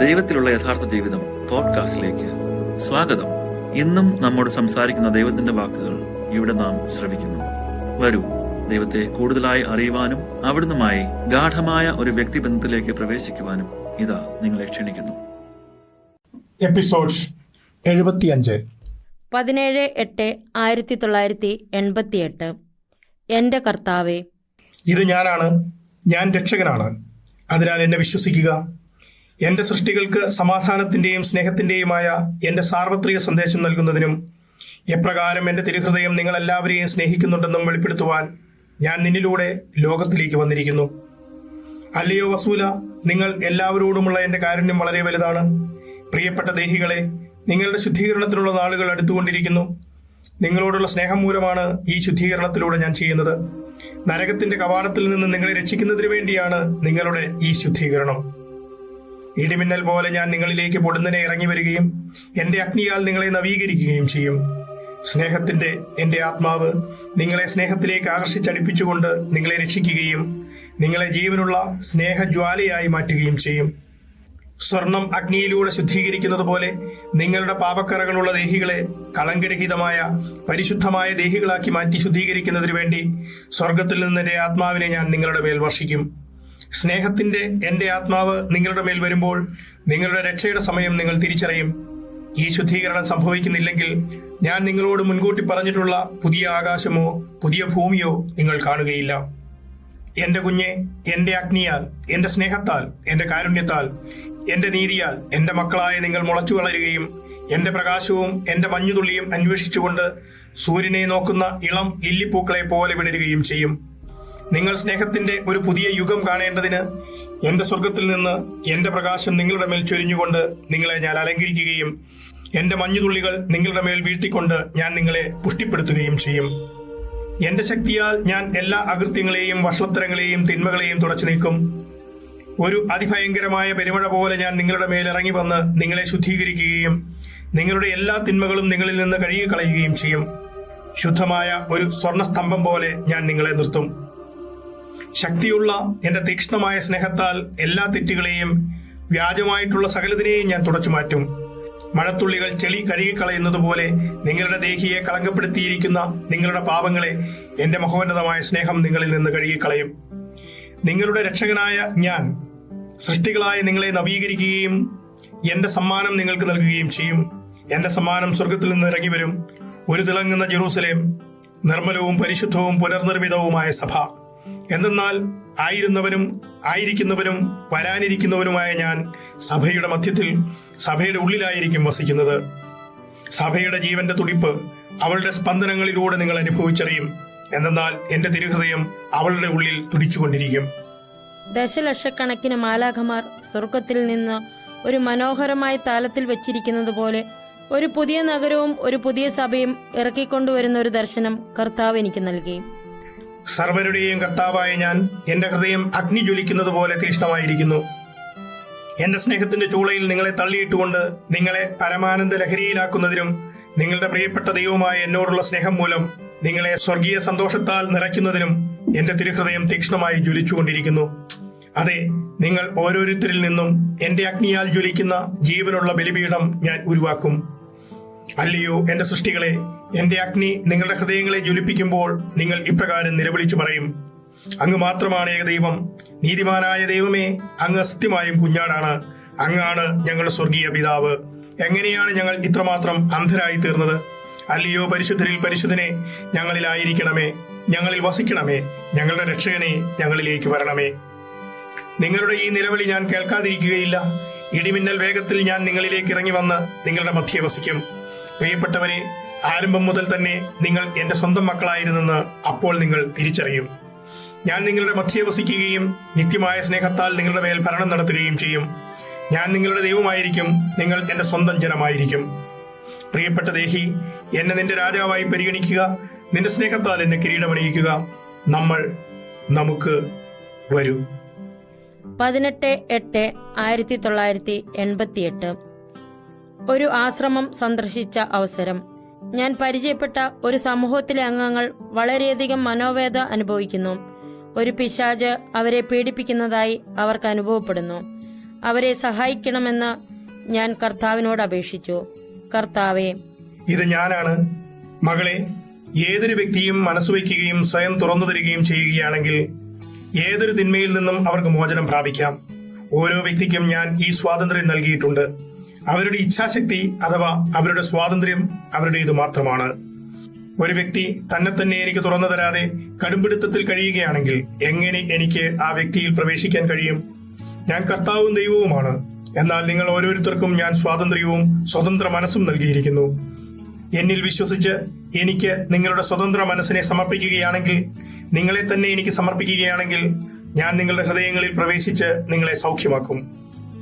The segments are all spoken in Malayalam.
ദൈവത്തിലുള്ള യഥാർത്ഥ ജീവിതം പോഡ്കാസ്റ്റിലേക്ക് സ്വാഗതം. ഇന്നും നമ്മോട് സംസാരിക്കുന്ന ദൈവത്തിന്റെ വാക്കുകൾ ഇവിടെ നാം ശ്രവിക്കുന്നു. വരൂ, ദൈവത്തെ കൂടുതലായി അറിയുവാനും അവിടുന്നുമായി ഗാഠമായ ഒരു വ്യക്തിബന്ധത്തിലേക്ക് പ്രവേശിക്കുവാനും ഇതാ നിങ്ങളെ ക്ഷണിക്കുന്നു. എപ്പിസോഡ് 75 17/8/1988. എൻ്റെ കർത്താവേ, ഇത് ഞാനാണ്, ഞാൻ രക്ഷകനാണ്, അതിനാൽ എന്നെ വിശ്വസിക്കുക. എൻ്റെ സൃഷ്ടികൾക്ക് സമാധാനത്തിൻ്റെയും സ്നേഹത്തിൻ്റെയുമായ എൻ്റെ സാർവത്രിക സന്ദേശം നൽകുന്നതിനും എപ്രകാരം എൻ്റെ തിരുഹൃദയം നിങ്ങളെല്ലാവരെയും സ്നേഹിക്കുന്നുണ്ടെന്നും വെളിപ്പെടുത്തുവാൻ ഞാൻ നിന്നിലൂടെ ലോകത്തിലേക്ക് വന്നിരിക്കുന്നു. അല്ലയോ വസൂല, നിങ്ങൾ എല്ലാവരോടുമുള്ള എൻ്റെ കാരുണ്യം വളരെ വലുതാണ്. പ്രിയപ്പെട്ട ദേഹികളെ, നിങ്ങളുടെ ശുദ്ധീകരണത്തിനുള്ള നാളുകൾ അടുത്തുകൊണ്ടിരിക്കുന്നു. നിങ്ങളോടുള്ള സ്നേഹം മൂലമാണ് ഈ ശുദ്ധീകരണത്തിലൂടെ ഞാൻ ചെയ്യുന്നത്. നരകത്തിന്റെ കവാടത്തിൽ നിന്ന് നിങ്ങളെ രക്ഷിക്കുന്നതിന് വേണ്ടിയാണ് നിങ്ങളുടെ ഈ ശുദ്ധീകരണം. ഇടിമിന്നൽ പോലെ ഞാൻ നിങ്ങളിലേക്ക് പൊടുന്നനെ ഇറങ്ങി വരികയും എൻ്റെ അഗ്നിയാൽ നിങ്ങളെ നവീകരിക്കുകയും ചെയ്യും. സ്നേഹത്തിന്റെ എൻ്റെ ആത്മാവ് നിങ്ങളെ സ്നേഹത്തിലേക്ക് ആകർഷിച്ചടിപ്പിച്ചുകൊണ്ട് നിങ്ങളെ രക്ഷിക്കുകയും നിങ്ങളെ ജീവനുള്ള സ്നേഹജ്വാലയായി മാറ്റുകയും ചെയ്യും. സ്വർണം അഗ്നിയിലൂടെ ശുദ്ധീകരിക്കുന്നത് പോലെ നിങ്ങളുടെ പാപക്കറകളുള്ള ദേഹികളെ കളങ്കരഹിതമായ പരിശുദ്ധമായ ദേഹികളാക്കി മാറ്റി ശുദ്ധീകരിക്കുന്നതിന് വേണ്ടി സ്വർഗത്തിൽ നിന്ന് എൻ്റെ ആത്മാവിനെ ഞാൻ നിങ്ങളുടെ മേൽ വർഷിക്കും. സ്നേഹത്തിന്റെ എൻ്റെ ആത്മാവ് നിങ്ങളുടെ മേൽ വരുമ്പോൾ നിങ്ങളുടെ രക്ഷയുടെ സമയം നിങ്ങൾ തിരിച്ചറിയും. ഈ ശുദ്ധീകരണം സംഭവിക്കുന്നില്ലെങ്കിൽ ഞാൻ നിങ്ങളോട് മുൻകൂട്ടി പറഞ്ഞിട്ടുള്ള പുതിയ ആകാശമോ പുതിയ ഭൂമിയോ നിങ്ങൾ കാണുകയില്ല. എൻ്റെ കുഞ്ഞെ, എൻ്റെ അഗ്നിയാൽ, എൻ്റെ സ്നേഹത്താൽ, എൻ്റെ കാരുണ്യത്താൽ, എൻ്റെ നീതിയാൽ എൻ്റെ മക്കളായ നിങ്ങൾ മുളച്ചു വളരുകയും എൻ്റെ പ്രകാശവും എൻ്റെ മഞ്ഞുതുള്ളിയും അന്വേഷിച്ചുകൊണ്ട് സൂര്യനെ നോക്കുന്ന ഇളം ലില്ലിപ്പൂക്കളെ പോലെ വിടരുകയും ചെയ്യും. നിങ്ങൾ സ്നേഹത്തിന്റെ ഒരു പുതിയ യുഗം കാണേണ്ടതിന് എൻ്റെ സ്വർഗത്തിൽ നിന്ന് എൻ്റെ പ്രകാശം നിങ്ങളുടെ മേൽ ചൊരിഞ്ഞുകൊണ്ട് നിങ്ങളെ ഞാൻ അലങ്കരിക്കുകയും എൻ്റെ മഞ്ഞുതുള്ളികൾ നിങ്ങളുടെ മേൽ വീഴ്ത്തിക്കൊണ്ട് ഞാൻ നിങ്ങളെ പുഷ്ടിപ്പെടുത്തുകയും ചെയ്യും. എൻ്റെ ശക്തിയാൽ ഞാൻ എല്ലാ അകൃത്യങ്ങളെയും വഷളത്തരങ്ങളെയും തിന്മകളെയും തുടച്ചു നീക്കും. ഒരു അതിഭയങ്കരമായ പെരുമഴ പോലെ ഞാൻ നിങ്ങളുടെ മേൽ ഇറങ്ങി വന്ന് നിങ്ങളെ ശുദ്ധീകരിക്കുകയും നിങ്ങളുടെ എല്ലാ തിന്മകളും നിങ്ങളിൽ നിന്ന് കഴുകിക്കളയുകയും ചെയ്യും. ശുദ്ധമായ ഒരു സ്വർണസ്തംഭം പോലെ ഞാൻ നിങ്ങളെ നിർത്തും. ശക്തിയുള്ള എൻ്റെ തീക്ഷ്ണമായ സ്നേഹത്താൽ എല്ലാ തെറ്റുകളെയും വ്യാജമായിട്ടുള്ള സകലതിനെയും ഞാൻ തുടച്ചു മാറ്റും. മഴത്തുള്ളികൾ ചെളി കഴുകിക്കളയുന്നത് പോലെ നിങ്ങളുടെ ദേഹിയെ കളങ്കപ്പെടുത്തിയിരിക്കുന്ന നിങ്ങളുടെ പാപങ്ങളെ എൻ്റെ മഹോന്നതമായ സ്നേഹം നിങ്ങളിൽ നിന്ന് കഴുകിക്കളയും. നിങ്ങളുടെ രക്ഷകനായ ഞാൻ സൃഷ്ടികളായ നിങ്ങളെ നവീകരിക്കുകയും എൻ്റെ സമ്മാനം നിങ്ങൾക്ക് നൽകുകയും ചെയ്യും. എൻ്റെ സമ്മാനം സ്വർഗത്തിൽ നിന്ന് ഇറങ്ങി വരും. ഒരു തിളങ്ങുന്ന ജെറൂസലേം, നിർമ്മലവും പരിശുദ്ധവും പുനർനിർമ്മിതവുമായ സഭ. എന്തെന്നാൽ ആയിരുന്നവനും ആയിരിക്കുന്നവനും വരാനിരിക്കുന്നവനുമായ ഞാൻ സഭയുടെ മധ്യത്തിൽ, സഭയുടെ ഉള്ളിലായിരിക്കും വസിക്കുന്നത്. സഭയുടെ ജീവന്റെ തുടിപ്പ് അവളുടെ സ്പന്ദനങ്ങളിലൂടെ നിങ്ങൾ അനുഭവിച്ചറിയും. എന്തെന്നാൽ എൻ്റെ തിരുഹൃദയം അവളുടെ ഉള്ളിൽ തുടിച്ചുകൊണ്ടിരിക്കും. ദശലക്ഷക്കണക്കിന് മാലാഖമാർ സ്വർഗത്തിൽ നിന്ന് ഒരു മനോഹരമായ താലത്തിൽ വെച്ചിരിക്കുന്നത് പോലെ ഒരു പുതിയ നഗരവും ഒരു പുതിയ സഭയും ഇറക്കിക്കൊണ്ടുവരുന്ന ഒരു ദർശനം കർത്താവ് എനിക്ക് നൽകി. സർവരുടെയും കർത്താവായ ഞാൻ, എൻ്റെ ഹൃദയം അഗ്നി ജ്വലിക്കുന്നത് പോലെ തീക്ഷ്ണമായിരിക്കുന്നു. എൻ്റെ സ്നേഹത്തിന്റെ ചൂളയിൽ നിങ്ങളെ തള്ളിയിട്ടുകൊണ്ട് നിങ്ങളെ പരമാനന്ദ ലഹരിയിലാക്കുന്നതിനും നിങ്ങളുടെ പ്രിയപ്പെട്ട ദൈവമായ എന്നോടുള്ള സ്നേഹം മൂലം നിങ്ങളെ സ്വർഗീയ സന്തോഷത്താൽ നിറയ്ക്കുന്നതിനും എൻ്റെ തിരുഹൃദയം തീക്ഷ്ണമായി ജ്വലിച്ചുകൊണ്ടിരിക്കുന്നു. അതെ, നിങ്ങൾ ഓരോരുത്തരിൽ നിന്നും എൻ്റെ അഗ്നിയാൽ ജ്വലിക്കുന്ന ജീവനുള്ള ബലിപീഠം ഞാൻ ഉരുവാക്കും. അല്ലയോ എൻ്റെ സൃഷ്ടികളെ, എൻ്റെ അഗ്നി നിങ്ങളുടെ ഹൃദയങ്ങളെ ജ്വലിപ്പിക്കുമ്പോൾ നിങ്ങൾ ഇപ്രകാരം നിലവിളിച്ചു പറയും: അങ്ങ് മാത്രമാണ് ഏകദൈവം. നീതിമാനായ ദൈവമേ, അങ്ങ് സത്യമായും കുഞ്ഞാടാണ്. അങ്ങാണ് ഞങ്ങളുടെ സ്വർഗീയ പിതാവ്. എങ്ങനെയാണ് ഞങ്ങൾ ഇത്രമാത്രം അന്ധരായി തീർന്നത്? അല്ലയോ പരിശുദ്ധരിൽ പരിശുദ്ധനെ, ഞങ്ങളിലായിരിക്കണമേ, ഞങ്ങളിൽ വസിക്കണമേ. ഞങ്ങളുടെ രക്ഷകനെ, ഞങ്ങളിലേക്ക് വരണമേ. നിങ്ങളുടെ ഈ നിലവിളി ഞാൻ കേൾക്കാതിരിക്കുകയില്ല. ഇടിമിന്നൽ വേഗത്തിൽ ഞാൻ നിങ്ങളിലേക്ക് ഇറങ്ങി വന്ന് നിങ്ങളുടെ മധ്യേ വസിക്കും. പ്രിയപ്പെട്ടവരെ, ആരംഭം മുതൽ തന്നെ നിങ്ങൾ എൻ്റെ സ്വന്തം മക്കളായിരുന്നെന്ന് അപ്പോൾ നിങ്ങൾ തിരിച്ചറിയും. ഞാൻ നിങ്ങളുടെ മധ്യേ വസിക്കുകയും നിത്യമായ സ്നേഹത്താൽ നിങ്ങളുടെ മേൽ ഭരണം നടത്തുകയും ചെയ്യും. ഞാൻ നിങ്ങളുടെ ദൈവമായിരിക്കും, നിങ്ങൾ എൻ്റെ സ്വന്തം ജനമായിരിക്കും. പ്രിയപ്പെട്ട ദേഹി, എന്നെ നിന്റെ രാജാവായി പരിഗണിക്കുക. നിന്റെ സ്നേഹത്താൽ എന്നെ കിരീടമണിയിക്കുക. നമുക്ക് വരൂ. 18/8/1988. ഒരു ആശ്രമം സന്ദർശിച്ച അവസരം. ഞാൻ പരിചയപ്പെട്ട ഒരു സമൂഹത്തിലെ അംഗങ്ങൾ വളരെയധികം മനോവേദന അനുഭവിക്കുന്നു. ഒരു പിശാച് അവരെ പീഡിപ്പിക്കുന്നതായി അവർക്ക് അനുഭവപ്പെടുന്നു. അവരെ സഹായിക്കണമെന്ന് ഞാൻ കർത്താവിനോട് അപേക്ഷിച്ചു. കർത്താവേ, ഇത് ഞാനാണ്. മകളെ, ഏതൊരു വ്യക്തിയും മനസ്സുവയ്ക്കുകയും സ്വയം തുറന്നു തരികയും ചെയ്യുകയാണെങ്കിൽ ഏതൊരു തിന്മയിൽ നിന്നും അവർക്ക് മോചനം പ്രാപിക്കാം. ഓരോ വ്യക്തിക്കും ഞാൻ ഈ സ്വാതന്ത്ര്യം നൽകിയിട്ടുണ്ട്. അവരുടെ ഇച്ഛാശക്തി അഥവാ അവരുടെ സ്വാതന്ത്ര്യം അവരുടേത് മാത്രമാണ്. ഒരു വ്യക്തി തന്നെ തന്നെ എനിക്ക് തുറന്നു തരാതെ കടുംപിടുത്തത്തിൽ കഴിയുകയാണെങ്കിൽ എങ്ങനെ എനിക്ക് ആ വ്യക്തിയിൽ പ്രവേശിക്കാൻ കഴിയും? ഞാൻ കർത്താവും ദൈവവുമാണ്. എന്നാൽ നിങ്ങൾ ഓരോരുത്തർക്കും ഞാൻ സ്വാതന്ത്ര്യവും സ്വതന്ത്ര മനസ്സും നൽകിയിരിക്കുന്നു. എന്നിൽ വിശ്വസിച്ച് എനിക്ക് നിങ്ങളുടെ സ്വതന്ത്ര മനസ്സിനെ സമർപ്പിക്കുകയാണെങ്കിൽ, നിങ്ങളെ തന്നെ എനിക്ക് സമർപ്പിക്കുകയാണെങ്കിൽ, ഞാൻ നിങ്ങളുടെ ഹൃദയങ്ങളിൽ പ്രവേശിച്ച് നിങ്ങളെ സൗഖ്യമാക്കും.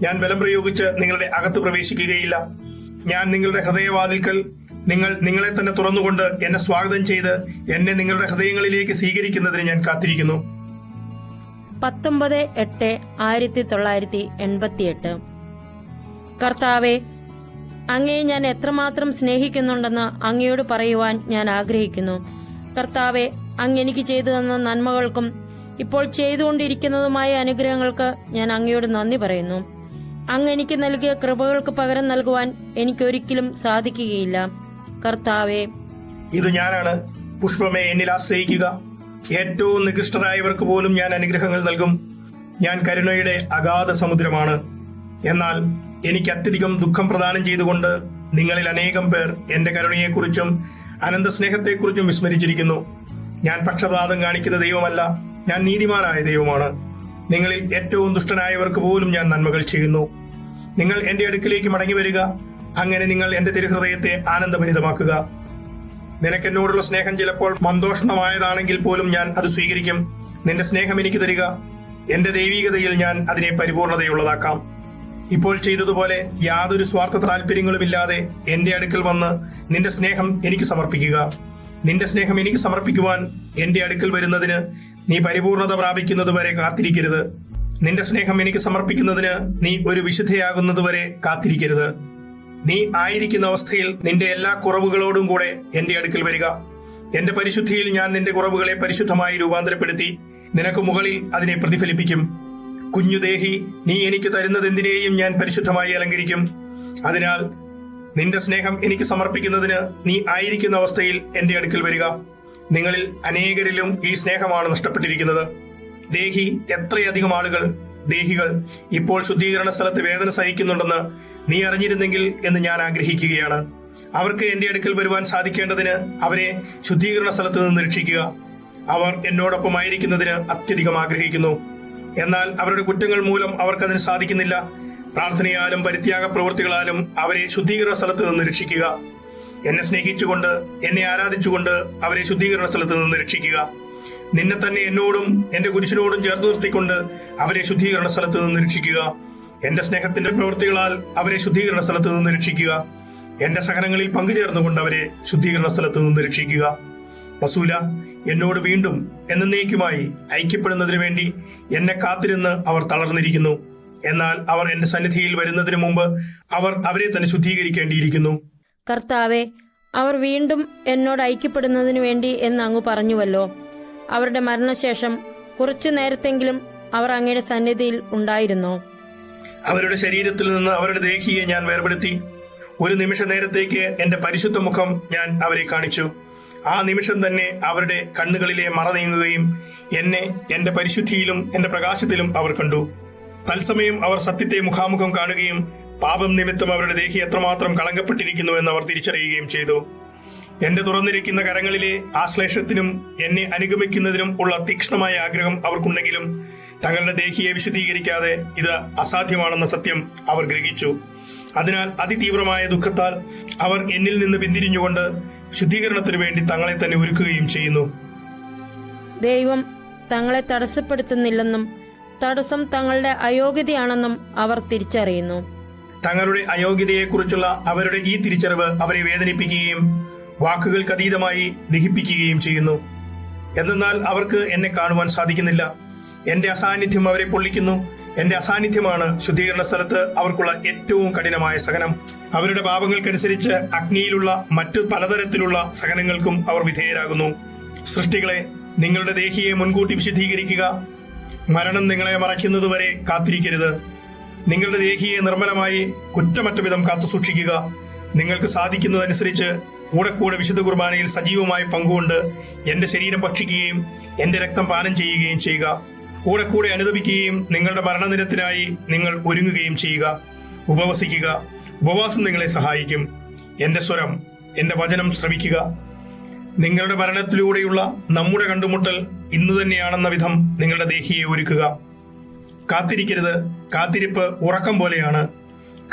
ഞാൻ ബലം പ്രയോഗിച്ച് നിങ്ങളുടെ അകത്ത് പ്രവേശിക്കുകയില്ല. ഞാൻ നിങ്ങളുടെ ഹൃദയവാതിൽക്കൽ നിങ്ങളെ തന്നെ തുറന്നുകൊണ്ട് എന്നെ സ്വാഗതം ചെയ്ത് എന്നെ നിങ്ങളുടെ ഹൃദയങ്ങളിലേക്ക് സ്വീകരിക്കുന്നതിന് ഞാൻ കാത്തിരിക്കുന്നു. 19/8/1988. കർത്താവെ, അങ്ങയെ ഞാൻ എത്രമാത്രം സ്നേഹിക്കുന്നുണ്ടെന്ന് അങ്ങയോട് പറയുവാൻ ഞാൻ ആഗ്രഹിക്കുന്നു. കർത്താവെ, അങ്ങ് എനിക്ക് ചെയ്തു തന്ന നന്മകൾക്കും ഇപ്പോൾ ചെയ്തുകൊണ്ടിരിക്കുന്നതുമായ അനുഗ്രഹങ്ങൾക്ക് ഞാൻ അങ്ങയോട് നന്ദി പറയുന്നു. അങ്ങ് എനിക്ക് നൽകിയ കൃപകൾക്ക് പകരം നൽകുവാൻ എനിക്കൊരിക്കലും സാധിക്കുകയില്ല. കർത്താവെ, ഇത് ഞാനാണ്. പുഷ്പമേ, എന്നിൽ ആശ്രയിക്കുക. ഏറ്റവും നികൃഷ്ടരായവർക്ക് പോലും ഞാൻ അനുഗ്രഹങ്ങൾ നൽകും. ഞാൻ കരുണയുടെ അഗാധ സമുദ്രമാണ്. എന്നാൽ എനിക്ക് അത്യധികം ദുഃഖം പ്രദാനം ചെയ്തുകൊണ്ട് നിങ്ങളിൽ അനേകം പേർ എന്റെ കരുണയെക്കുറിച്ചും അനന്ത സ്നേഹത്തെക്കുറിച്ചും വിസ്മരിച്ചിരിക്കുന്നു. ഞാൻ പക്ഷപാതം കാണിക്കുന്ന ദൈവമല്ല, ഞാൻ നീതിമാനായ ദൈവമാണ്. നിങ്ങളിൽ ഏറ്റവും ദുഷ്ടനായവർക്ക് പോലും ഞാൻ നന്മകൾ ചെയ്യുന്നു. നിങ്ങൾ എന്റെ അടുക്കിലേക്ക് മടങ്ങി വരിക. അങ്ങനെ നിങ്ങൾ എന്റെ തിരുഹൃദയത്തെ ആനന്ദഭരിതമാക്കുക. നിനക്കെന്നോടുള്ള സ്നേഹം ചിലപ്പോൾ മന്ദോഷ്ണമായതാണെങ്കിൽ പോലും ഞാൻ അത് സ്വീകരിക്കും. നിന്റെ സ്നേഹം എനിക്ക് തരിക. എന്റെ ദൈവികതയിൽ ഞാൻ അതിനെ പരിപൂർണതയുള്ളതാക്കാം. ഇപ്പോൾ ചെയ്തതുപോലെ യാതൊരു സ്വാർത്ഥ താല്പര്യങ്ങളുമില്ലാതെ എന്റെ അടുക്കൽ വന്ന് നിന്റെ സ്നേഹം എനിക്ക് സമർപ്പിക്കുക. നിന്റെ സ്നേഹം എനിക്ക് സമർപ്പിക്കുവാൻ എന്റെ അടുക്കൽ വരുന്നതിന് നീ പരിപൂർണത പ്രാപിക്കുന്നതുവരെ കാത്തിരിക്കരുത്. നിന്റെ സ്നേഹം എനിക്ക് സമർപ്പിക്കുന്നതിന് നീ ഒരു വിശുദ്ധയാകുന്നതുവരെ കാത്തിരിക്കരുത്. നീ ആയിരിക്കുന്ന അവസ്ഥയിൽ നിന്റെ എല്ലാ കുറവുകളോടും കൂടെ എന്റെ അടുക്കൽ വരിക. എന്റെ പരിശുദ്ധിയിൽ ഞാൻ നിന്റെ കുറവുകളെ പരിശുദ്ധമായി രൂപാന്തരപ്പെടുത്തി നിനക്ക് മുകളിൽ അതിനെ പ്രതിഫലിപ്പിക്കും. കുഞ്ഞുദേഹി, നീ എനിക്ക് തരുന്നതെന്തിനേയും ഞാൻ പരിശുദ്ധമായി അലങ്കരിക്കും. അതിനാൽ നിന്റെ സ്നേഹം എനിക്ക് സമർപ്പിക്കുന്നതിന് നീ ആയിരിക്കുന്ന അവസ്ഥയിൽ എന്റെ അടുക്കൽ വരിക. നിങ്ങളിൽ അനേകരിലും ഈ സ്നേഹമാണ് നഷ്ടപ്പെട്ടിരിക്കുന്നത്. ദേഹി, എത്രയധികം ആളുകൾ, ദേഹികൾ ഇപ്പോൾ ശുദ്ധീകരണ സ്ഥലത്ത് വേദന സഹിക്കുന്നുണ്ടെന്ന് നീ അറിഞ്ഞിരുന്നെങ്കിൽ എന്ന് ഞാൻ ആഗ്രഹിക്കുകയാണ്. അവർക്ക് എന്റെ അടുക്കൽ വരുവാൻ സാധിക്കേണ്ടതിന് അവരെ ശുദ്ധീകരണ സ്ഥലത്ത് നിന്ന് രക്ഷിക്കുക. അവർ എന്നോടൊപ്പമായിരിക്കുന്നതിന് അത്യധികം ആഗ്രഹിക്കുന്നു. എന്നാൽ അവരുടെ കുറ്റങ്ങൾ മൂലം അവർക്കതിന് സാധിക്കുന്നില്ല. പ്രാർത്ഥനയാലും പരിത്യാഗ പ്രവൃത്തികളാലും അവരെ ശുദ്ധീകരണ സ്ഥലത്ത് നിന്ന് രക്ഷിക്കുക. എന്നെ സ്നേഹിച്ചുകൊണ്ട് എന്നെ ആരാധിച്ചുകൊണ്ട് അവരെ ശുദ്ധീകരണ സ്ഥലത്ത് നിന്ന് രക്ഷിക്കുക. നിന്നെ തന്നെ എന്നോടും എന്റെ കുരിശിനോടും ചേർത്ത് നിർത്തിക്കൊണ്ട് അവരെ ശുദ്ധീകരണ സ്ഥലത്ത് നിന്ന് രക്ഷിക്കുക. എന്റെ സ്നേഹത്തിന്റെ പ്രവൃത്തികളാൽ അവരെ ശുദ്ധീകരണ സ്ഥലത്ത് നിന്ന് രക്ഷിക്കുക. എന്റെ സഹനങ്ങളിൽ പങ്കുചേർന്നുകൊണ്ട് അവരെ ശുദ്ധീകരണ സ്ഥലത്ത് നിന്ന് രക്ഷിക്കുക. വസൂല, എന്നോട് വീണ്ടും എന്നേക്കുമായി ഐക്യപ്പെടുന്നതിനു വേണ്ടി എന്നെ കാത്തിരുന്ന് അവർ തളർന്നിരിക്കുന്നു. എന്നാൽ അവർ എന്റെ സന്നിധിയിൽ വരുന്നതിന് മുമ്പ് അവർ അവരെ തന്നെ ശുദ്ധീകരിക്കേണ്ടിയിരിക്കുന്നു. കർത്താവെ, അവർ വീണ്ടും എന്നോട് ഐക്യപ്പെടുന്നതിനു വേണ്ടി എന്ന് അങ്ങ് പറഞ്ഞുവല്ലോ. അവരുടെ മരണശേഷം കുറച്ചു നേരത്തെങ്കിലും അവർ അങ്ങയുടെ സന്നിധിയിൽ ഉണ്ടായിരുന്നോ? അവരുടെ ശരീരത്തിൽ നിന്ന് അവരുടെ ദേഹിയെ ഞാൻ വേർപെടുത്തി. ഒരു നിമിഷ നേരത്തേക്ക് എന്റെ പരിശുദ്ധ മുഖം ഞാൻ അവരെ കാണിച്ചു. ആ നിമിഷം തന്നെ അവരുടെ കണ്ണുകളിലെ മറ നീങ്ങുകയും എന്നെ എന്റെ പരിശുദ്ധിയിലും എന്റെ പ്രകാശത്തിലും അവർ കണ്ടു. തത്സമയം അവർ സത്യത്തെ മുഖാമുഖം കാണുകയും പാപം നിമിത്തം അവരുടെ ദേഹി എത്രമാത്രം കളങ്കപ്പെട്ടിരിക്കുന്നു എന്ന് അവർ തിരിച്ചറിയുകയും ചെയ്തു. എന്റെ തുറന്നിരിക്കുന്ന കരങ്ങളിലെ ആശ്ലേഷത്തിനും എന്നെ അനുഗമിക്കുന്നതിനും ഉള്ള തീക്ഷ്ണമായ ആഗ്രഹം അവർക്കുണ്ടെങ്കിലും തങ്ങളുടെ ദേഹിയെ വിശുദ്ധീകരിക്കാതെ ഇത് അസാധ്യമാണെന്ന സത്യം അവർ ഗ്രഹിച്ചു. അതിനാൽ അതിതീവ്രമായ ദുഃഖത്താൽ അവർ എന്നിൽ നിന്ന് പിന്തിരിഞ്ഞുകൊണ്ട് ശുദ്ധീകരണത്തിനു വേണ്ടി തങ്ങളെ തന്നെ ഒരുക്കുകയും ചെയ്യുന്നു. ദൈവം തങ്ങളെ തടസ്സപ്പെടുത്തുന്നില്ലെന്നും തടസ്സം തങ്ങളുടെ അയോഗ്യതയാണെന്നും അവർ തിരിച്ചറിയുന്നു. തങ്ങളുടെ അയോഗ്യതയെക്കുറിച്ചുള്ള അവരുടെ ഈ തിരിച്ചറിവ് അവരെ വേദനിപ്പിക്കുകയും വാക്കുകൾക്കതീതമായി ദഹിപ്പിക്കുകയും ചെയ്യുന്നു. എന്തെന്നാൽ അവർക്ക് എന്നെ കാണുവാൻ സാധിക്കുന്നില്ല. എന്റെ അസാന്നിധ്യം അവരെ പൊള്ളിക്കുന്നു. എന്റെ അസാന്നിധ്യമാണ് ശുദ്ധീകരണ സ്ഥലത്ത് അവർക്കുള്ള ഏറ്റവും കഠിനമായ സഹനം. അവരുടെ പാപങ്ങൾക്കനുസരിച്ച് അഗ്നിയിലുള്ള മറ്റു പലതരത്തിലുള്ള സഹനങ്ങൾക്കും അവർ വിധേയരാകുന്നു. സൃഷ്ടികളെ, നിങ്ങളുടെ ദേഹിയെ മുൻകൂട്ടി വിശുദ്ധീകരിക്കുക. മരണം നിങ്ങളെ മറയ്ക്കുന്നതുവരെ കാത്തിരിക്കരുത്. നിങ്ങളുടെ ദേഹിയെ നിർമ്മലമായി കുറ്റമറ്റ വിധം കാത്തുസൂക്ഷിക്കുക. നിങ്ങൾക്ക് സാധിക്കുന്നതനുസരിച്ച് കൂടെ വിശുദ്ധ കുർബാനയിൽ സജീവമായി പങ്കുകൊണ്ട് എന്റെ ശരീരം ഭക്ഷിക്കുകയും എന്റെ രക്തം പാനം ചെയ്യുകയും ചെയ്യുക. കൂടെ അനുദപിക്കുകയും നിങ്ങളുടെ മരണനിരത്തിനായി നിങ്ങൾ ഒരുങ്ങുകയും ചെയ്യുക. ഉപവസിക്കുക. ഉപവാസം നിങ്ങളെ സഹായിക്കും. എന്റെ സ്വരം, എന്റെ വചനം ശ്രവിക്കുക. നിങ്ങളുടെ മരണത്തിലൂടെയുള്ള നമ്മുടെ കണ്ടുമുട്ടൽ ഇന്നു തന്നെയാണെന്ന വിധം നിങ്ങളുടെ ദേഹിയെ ഒരുക്കുക. കാത്തിരിക്കരുത്. കാത്തിരിപ്പ് ഉറക്കം പോലെയാണ്.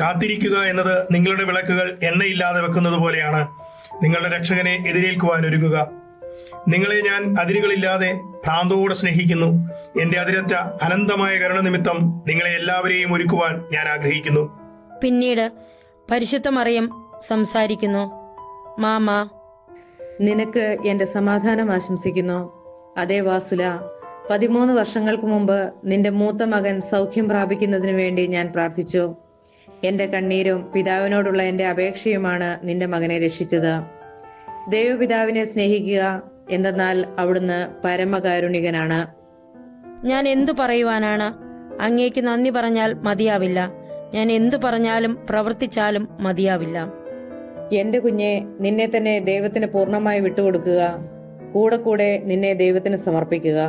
കാത്തിരിക്കുക എന്നത് നിങ്ങളുടെ വിളക്കുകൾ എണ്ണയില്ലാതെ വെക്കുന്നത് പോലെയാണ്. നിങ്ങളുടെ രക്ഷകനെ എതിരേൽക്കുവാൻ ഒരുങ്ങുക. നിങ്ങളെ ഞാൻ അതിരുകളില്ലാതെ ഭ്രാന്തോടെ സ്നേഹിക്കുന്നു. എന്റെ അതിരറ്റ അനന്തമായ കരുണ നിമിത്തം നിങ്ങളെ എല്ലാവരെയും ഒരുക്കുവാൻ ഞാൻ ആഗ്രഹിക്കുന്നു. പിന്നീട് പരിശുദ്ധ മറിയം സംസാരിക്കുന്നു. മാമാ, നിനക്ക് എന്റെ സമാധാനം ആശംസിക്കുന്നു. അതേ വാസുല, 13 വർഷങ്ങൾക്ക് മുമ്പ് നിന്റെ മൂത്ത മകൻ സൗഖ്യം പ്രാപിക്കുന്നതിനു വേണ്ടി ഞാൻ പ്രാർത്ഥിച്ചു. എന്റെ കണ്ണീരും പിതാവിനോടുള്ള എന്റെ അപേക്ഷയുമാണ് നിന്റെ മകനെ രക്ഷിച്ചത്. ദൈവപിതാവിനെ സ്നേഹിക്കുക, എന്തെന്നാൽ അവിടുന്ന് പരമകാരുണികനാണ്. ഞാൻ എന്തു പറയുവാനാണ്? അങ്ങേക്ക് നന്ദി പറഞ്ഞാൽ മതിയാവില്ല. ഞാൻ എന്തു പറഞ്ഞാലും പ്രവർത്തിച്ചാലും മതിയാവില്ല. എന്റെ കുഞ്ഞെ, നിന്നെ തന്നെ ദൈവത്തിന് പൂർണ്ണമായി വിട്ടുകൊടുക്കുക. കൂടെ നിന്നെ ദൈവത്തിന് സമർപ്പിക്കുക.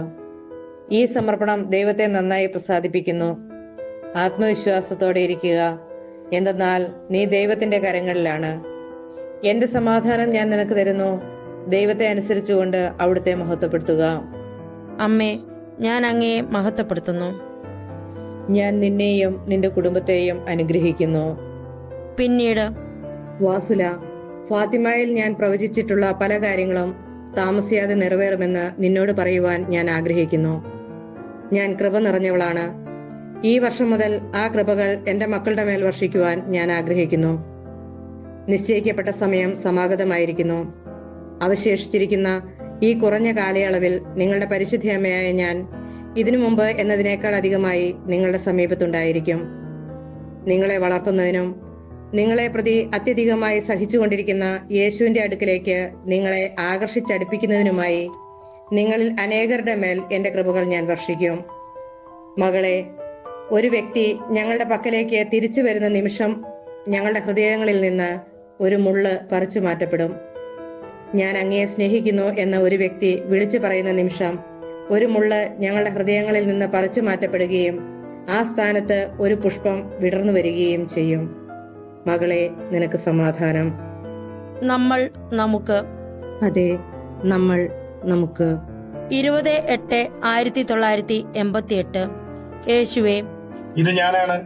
ഈ സമർപ്പണം ദൈവത്തെ നന്നായി പ്രസാദിപ്പിക്കുന്നു. ആത്മവിശ്വാസത്തോടെ ഇരിക്കുക, എന്തെന്നാൽ നീ ദൈവത്തിന്റെ കരങ്ങളിലാണ്. എന്റെ സമാധാനം ഞാൻ നിനക്ക് തരുന്നു. ദൈവത്തെ അനുസരിച്ചുകൊണ്ട് അവിടുത്തെ മഹത്വപ്പെടുത്തുക. അമ്മേ, ഞാൻ അങ്ങയെ മഹത്വപ്പെടുത്തുന്നു. ഞാൻ നിന്നെയും നിന്റെ കുടുംബത്തെയും അനുഗ്രഹിക്കുന്നു. പിന്നീട് വാസുല, ഫാത്തിമയിൽ ഞാൻ പ്രവചിച്ചിട്ടുള്ള പല കാര്യങ്ങളും താമസിയാതെ നിറവേറുമെന്ന് നിന്നോട് പറയുവാൻ ഞാൻ ആഗ്രഹിക്കുന്നു. ഞാൻ കൃപ നിറഞ്ഞവളാണ്. ഈ വർഷം മുതൽ ആ കൃപകൾ എന്റെ മക്കളുടെ മേൽ വർഷിക്കുവാൻ ഞാൻ ആഗ്രഹിക്കുന്നു. നിശ്ചയിക്കപ്പെട്ട സമയം സമാഗതമായിരിക്കുന്നു. അവശേഷിച്ചിരിക്കുന്ന ഈ കുറഞ്ഞ കാലയളവിൽ നിങ്ങളുടെ പരിശുദ്ധയമ്മയായ ഞാൻ ഇതിനു മുമ്പ് എന്നതിനേക്കാൾ അധികമായി നിങ്ങളുടെ സമീപത്തുണ്ടായിരിക്കും. നിങ്ങളെ വളർത്തുന്നതിനും നിങ്ങളെ പ്രതി അത്യധികമായി സഹിച്ചുകൊണ്ടിരിക്കുന്ന യേശുവിന്റെ അടുക്കിലേക്ക് നിങ്ങളെ ആകർഷിച്ചടുപ്പിക്കുന്നതിനുമായി നിങ്ങളിൽ അനേകരുടെ മേൽ എന്റെ കൃപകൾ ഞാൻ വർഷിക്കും. മകളെ, ഒരു വ്യക്തി ഞങ്ങളുടെ പക്കലേക്ക് തിരിച്ചു വരുന്ന നിമിഷം ഞങ്ങളുടെ ഹൃദയങ്ങളിൽ നിന്ന് ഒരു മുള്ള് പറിച്ചു മാറ്റപ്പെടും. ഞാൻ അങ്ങയെ സ്നേഹിക്കുന്നു എന്ന ഒരു വ്യക്തി വിളിച്ചു പറയുന്ന നിമിഷം ഒരു മുള്ള് ഞങ്ങളുടെ ഹൃദയങ്ങളിൽ നിന്ന് പറിച്ചു മാറ്റപ്പെടുകയും ആ സ്ഥാനത്ത് ഒരു പുഷ്പം വിടർന്നു വരികയും ചെയ്യും. മകളെ, നിനക്ക് സമാധാനം. നമ്മൾ നമുക്ക്. അതെ, നമ്മൾ നമുക്ക്. 20/8/1988. യേശുവേ, ഇത് ഞാനാണ്.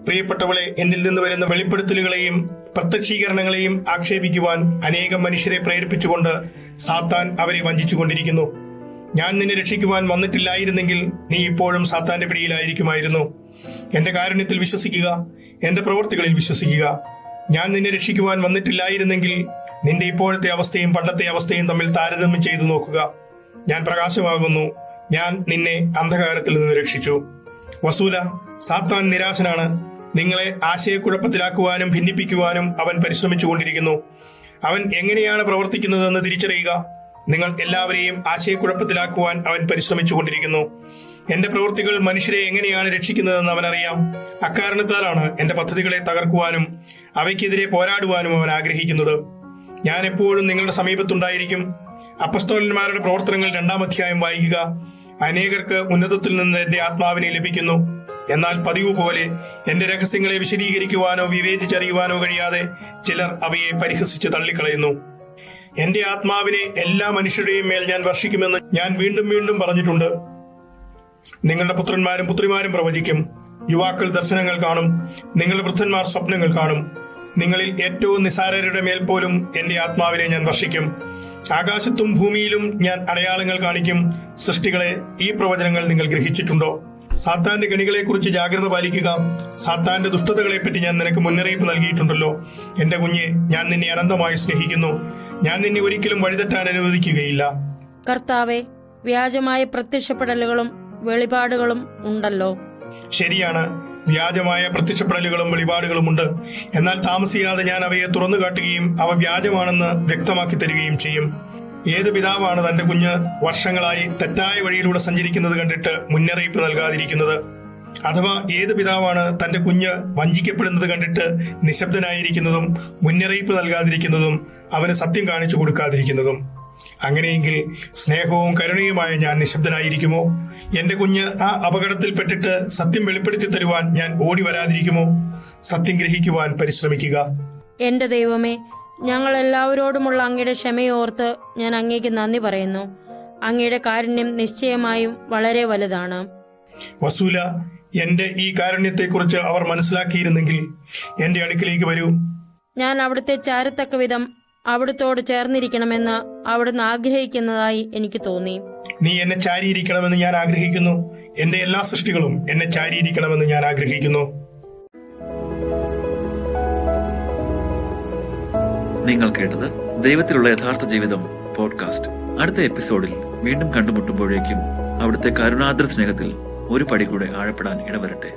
പ്രിയപ്പെട്ടവളെ, എന്നിൽ നിന്ന് വരുന്ന വെളിപ്പെടുത്തലുകളെയും പ്രത്യക്ഷീകരണങ്ങളെയും ആക്ഷേപിക്കുവാൻ അനേകം മനുഷ്യരെ പ്രേരിപ്പിച്ചുകൊണ്ട് സാത്താൻ അവരെ വഞ്ചിച്ചുകൊണ്ടിരിക്കുന്നു. ഞാൻ നിന്നെ രക്ഷിക്കുവാൻ വന്നിട്ടില്ലായിരുന്നെങ്കിൽ നീ ഇപ്പോഴും സാത്താന്റെ പിടിയിലായിരിക്കുമായിരുന്നു. എന്റെ കാരുണ്യത്തിൽ വിശ്വസിക്കുക, എന്റെ പ്രവൃത്തികളിൽ വിശ്വസിക്കുക. ഞാൻ നിന്നെ രക്ഷിക്കുവാൻ വന്നിട്ടില്ലായിരുന്നെങ്കിൽ നിന്റെ ഇപ്പോഴത്തെ അവസ്ഥയും പണ്ടത്തെ അവസ്ഥയും തമ്മിൽ താരതമ്യം ചെയ്തു നോക്കുക. ഞാൻ പ്രകാശമാകുന്നു. ഞാൻ നിന്നെ അന്ധകാരത്തിൽ നിന്ന് രക്ഷിച്ചു. വസൂല, സാത്താൻ നിരാശനാണ്. നിങ്ങളെ ആശയക്കുഴപ്പത്തിലാക്കുവാനും ഭിന്നിപ്പിക്കുവാനും അവൻ പരിശ്രമിച്ചുകൊണ്ടിരിക്കുന്നു. അവൻ എങ്ങനെയാണ് പ്രവർത്തിക്കുന്നതെന്ന് തിരിച്ചറിയുക. നിങ്ങൾ എല്ലാവരെയും ആശയക്കുഴപ്പത്തിലാക്കുവാൻ അവൻ പരിശ്രമിച്ചുകൊണ്ടിരിക്കുന്നു. എന്റെ പ്രവൃത്തികൾ മനുഷ്യരെ എങ്ങനെയാണ് രക്ഷിക്കുന്നതെന്ന് അവനറിയാം. അക്കാരണത്താലാണ് എന്റെ പദ്ധതികളെ തകർക്കുവാനും അവയ്ക്കെതിരെ പോരാടുവാനും അവൻ ആഗ്രഹിക്കുന്നത്. ഞാൻ എപ്പോഴും നിങ്ങളുടെ സമീപത്തുണ്ടായിരിക്കും. അപ്പസ്തോലന്മാരുടെ പ്രവർത്തനങ്ങൾ 2-ാം അധ്യായം വായിക്കുക. അനേകർക്ക് ഉന്നതത്തിൽ നിന്ന് എന്റെ ആത്മാവിനെ ലഭിക്കുന്നു. എന്നാൽ പതിവ് പോലെ എന്റെ രഹസ്യങ്ങളെ വിശദീകരിക്കുവാനോ വിവേചിച്ചറിയുവാനോ കഴിയാതെ ചിലർ അവയെ പരിഹസിച്ച് തള്ളിക്കളയുന്നു. എന്റെ ആത്മാവിനെ എല്ലാ മനുഷ്യരുടെയും മേൽ ഞാൻ വർഷിക്കുമെന്ന് ഞാൻ വീണ്ടും വീണ്ടും പറഞ്ഞിട്ടുണ്ട്. നിങ്ങളുടെ പുത്രന്മാരും പുത്രിമാരും പ്രവചിക്കും. യുവാക്കൾ ദർശനങ്ങൾ കാണും. നിങ്ങളുടെ വൃദ്ധന്മാർ സ്വപ്നങ്ങൾ കാണും. നിങ്ങളിൽ ഏറ്റവും നിസാരരുടെ മേൽ പോലും എന്റെ ആത്മാവിനെ ഞാൻ വർഷിക്കും. ആകാശത്തും ഭൂമിയിലും ഞാൻ അടയാളങ്ങൾ കാണിക്കും. സൃഷ്ടികളെ, ഈ പ്രവചനങ്ങൾ നിങ്ങൾ ഗ്രഹിച്ചിട്ടുണ്ടോ? സാത്താന്റെ കെണികളെ കുറിച്ച് ജാഗ്രത പാലിക്കുക. സാത്താന്റെ ദുഷ്ടതകളെപ്പറ്റി ഞാൻ നിനക്ക് മുന്നറിയിപ്പ് നൽകിയിട്ടുണ്ടല്ലോ. എന്റെ കുഞ്ഞെ, ഞാൻ നിന്നെ അനന്തമായി സ്നേഹിക്കുന്നു. ഞാൻ നിന്നെ ഒരിക്കലും വഴിതെറ്റാൻ അനുവദിക്കുകയില്ല. കർത്താവെ, വ്യാജമായ പ്രത്യക്ഷപ്പെടലുകളും വെളിപാടുകളും ഉണ്ടല്ലോ. ശരിയാണ്, വ്യാജമായ പ്രത്യക്ഷപ്പെടലുകളും വെളിപാടുകളുമുണ്ട്. എന്നാൽ താമസിയാതെ ഞാൻ അവയെ തുറന്നു കാട്ടുകയും അവ വ്യാജമാണെന്ന് വ്യക്തമാക്കി തരികയും ചെയ്യും. ഏത് പിതാവാണ് തന്റെ കുഞ്ഞ് വർഷങ്ങളായി തെറ്റായ വഴിയിലൂടെ സഞ്ചരിക്കുന്നത് കണ്ടിട്ട് മുന്നറിയിപ്പ് നൽകാതിരിക്കുന്നത്? അഥവാ ഏത് പിതാവാണ് തന്റെ കുഞ്ഞ് വഞ്ചിക്കപ്പെടുന്നത് കണ്ടിട്ട് നിശബ്ദനായിരിക്കുന്നതും മുന്നറിയിപ്പ് നൽകാതിരിക്കുന്നതും അവന് സത്യം കാണിച്ചു കൊടുക്കാതിരിക്കുന്നതും? അങ്ങനെയെങ്കിൽ സ്നേഹവും കരുണയുമായ ഞാൻ നിശബ്ദനായിരിക്കുമോ? എന്റെ കുഞ്ഞ് ആ അപകടത്തിൽപ്പെട്ടിട്ട് സത്യം വെളിപ്പെടുത്തി തരുവാൻ ഞാൻ ഓടി വരാതിരിക്കുമോ? സത്യം ഗ്രഹിക്കുവാൻ പരിശ്രമിക്കുക. എന്റെ ദൈവമേ, ഞങ്ങൾ എല്ലാവരോടുമുള്ള അങ്ങയുടെ ക്ഷമയോർത്ത് ഞാൻ അങ്ങേക്ക് നന്ദി പറയുന്നു. അങ്ങയുടെ കാരുണ്യം നിശ്ചയമായും വളരെ വലുതാണ്. വസൂല, എന്റെ ഈ കാരുണ്യത്തെക്കുറിച്ച് അവർ മനസ്സിലാക്കിയിരുന്നെങ്കിൽ എന്റെ അടുക്കിലേക്ക് വരൂ. ഞാൻ അവിടുത്തെ ചാരത്തക്ക വിധം അവിടുത്തോട് ചേർന്നിരിക്കണമെന്ന് അവിടുന്ന് ആഗ്രഹിക്കുന്നതായി എനിക്ക് തോന്നി. നീ എന്നെ ചാരിയിരിക്കണമെന്ന് ഞാൻ ആഗ്രഹിക്കുന്നു. എന്റെ എല്ലാ സൃഷ്ടികളും എന്നെ ചാരിയിരിക്കണമെന്ന് ഞാൻ ആഗ്രഹിക്കുന്നു. നിങ്ങൾ കേട്ടത് ദൈവത്തിലുള്ള യഥാർത്ഥ ജീവിതം പോഡ്കാസ്റ്റ്. അടുത്ത എപ്പിസോഡിൽ വീണ്ടും കണ്ടുമുട്ടുമ്പോഴേക്കും അവിടുത്തെ കരുണാദ്ര സ്നേഹത്തിൽ ഒരു പടി കൂടെ ആഴപ്പെടാൻ ഇടവരട്ടെ.